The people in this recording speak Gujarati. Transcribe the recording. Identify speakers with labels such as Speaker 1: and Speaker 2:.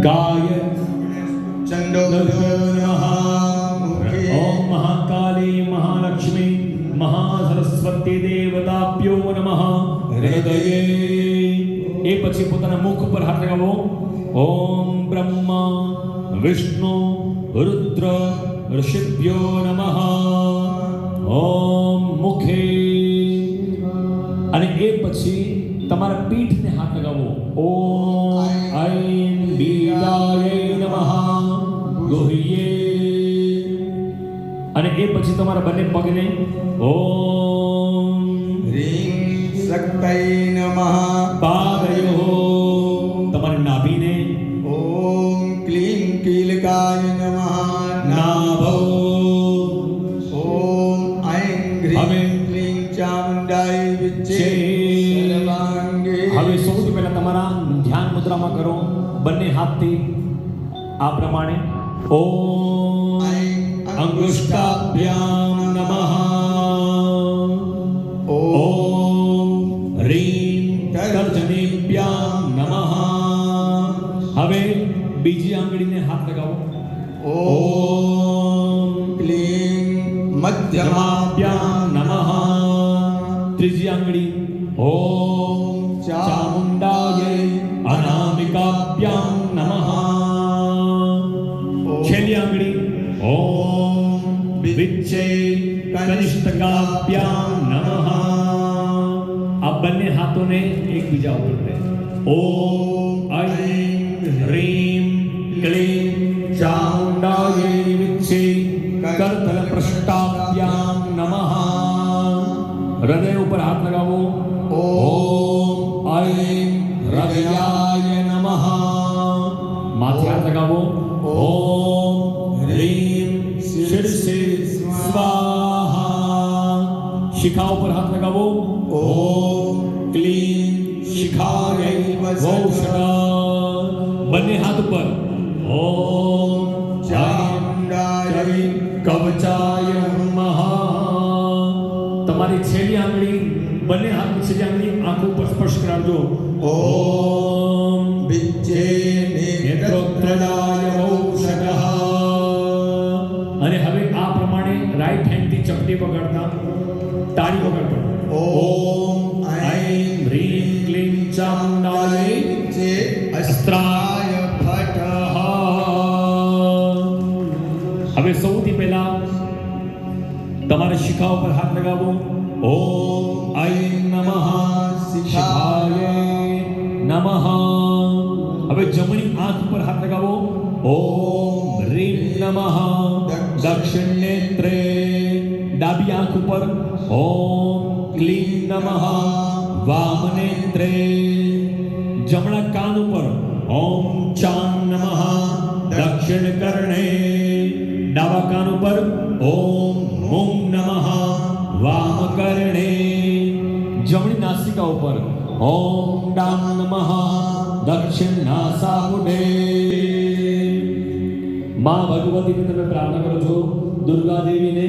Speaker 1: गाय
Speaker 2: चंडो नमः
Speaker 1: ओम महाकाली महालक्ष्मी महासरस्वती देवताभ्यो नमः हृदये ए પછી પોતાના મુખ પર હાથ લગાવો ओम ब्रह्मा विष्णु रुद्र ऋषिभ्यो नमः ओम मुखे અને એ પછી તમારા પીઠને હાથ લગાવો ઓમ ઐં બીજાય નમઃ ગુહ્યે અને એ પછી તમારા બંને પગને ઓમ
Speaker 2: ह्रीं शक्तये नमः
Speaker 1: પાદયો તમારી નાભીને
Speaker 2: ओम क्लीं कीलकाय नमः
Speaker 1: નાભો
Speaker 2: ओम ऐं ह्रीं क्लीं चामुण्डाय विच्चे सर्वांगे
Speaker 1: હવે સૌથી પહેલા તમારા ધ્યાન મુદ્રામાં કરો બંને હાથથી આ પ્રમાણે ઓમ અંગુષ્ટાભ્યામ નમઃ ઓમ હ્રીં તર્જનીભ્યામ નમઃ હવે બીજી આંગળીને હાથ લગાવો
Speaker 2: ओम क्लीं मध्यमाभ्यां
Speaker 1: જમાભ્યામ નમઃ ત્રીજી આંગળી ઓમ ચામુંડાય અનામિકાભ્યામ નમઃ છેલ્લી આંગળી ઓમ વિચ્છે કનિષ્ઠકાભ્યામ નમઃ આ બંને હાથોને એકબીજા ઉપર દે ઓમ ઐં હ્રીં ક્લીં ચામુંડાય વિચ્છે કરતલ પૃષ્ઠાભ્યામ નમઃ હૃદય ઉપર હાથ લગાવો ઓમ ઐં હૃદયાય નમઃ માથે હાથ લગાવો ઓમ હ્રીં શિરસે સ્વાહા શિખા ઉપર હાથ લગાવો ઓમ ક્લીં શિખાય વૌષણા બંને હાથ ઉપર ઓમ ચામુંડાય કવચાય નમઃ તમારી છેલ્લી આંગળી બંને હાથની છેલ્લી આંગળી આંખ ઉપર સ્પર્શ કરાવજો ઓમ
Speaker 2: विच्चे
Speaker 1: નેત્રોત્તરાય વૌષધઃ અને હવે આ પ્રમાણે રાઈટ હેન્ડથી ચપટી વગાડતા તાળી વગાડતા ઓમ ઐં હ્રીં ક્લીં ચામુંડાય
Speaker 2: विच्चे
Speaker 1: અસ્ત્રાય
Speaker 2: फटः
Speaker 1: હવે સૌથી પહેલા તમારે શિખા ઉપર હાથ લગાવો ઓમ ઐં નમઃ શિખાય નમઃ હવે જમણી આંખ ઉપર હાથ લગાવો ઓમ હ્રીં નમઃ દક્ષિણ નેત્રે ડાબી આંખ ઉપર ઓમ ક્લીં નમઃ વામ નેત્રે જમણા કાન ઉપર ઓમ ચાં નમઃ દક્ષિણ કર્ણે ડાબા કાન ઉપર ઓમ મૂં નમઃ વામ કર્ણે જમણી નાસિકા ઉપર ઓમ ડામ નમઃ દક્ષિણ નાસાપુટે માં ભગવતીને તમે પ્રાર્થના કરો છો દુર્ગા દેવીને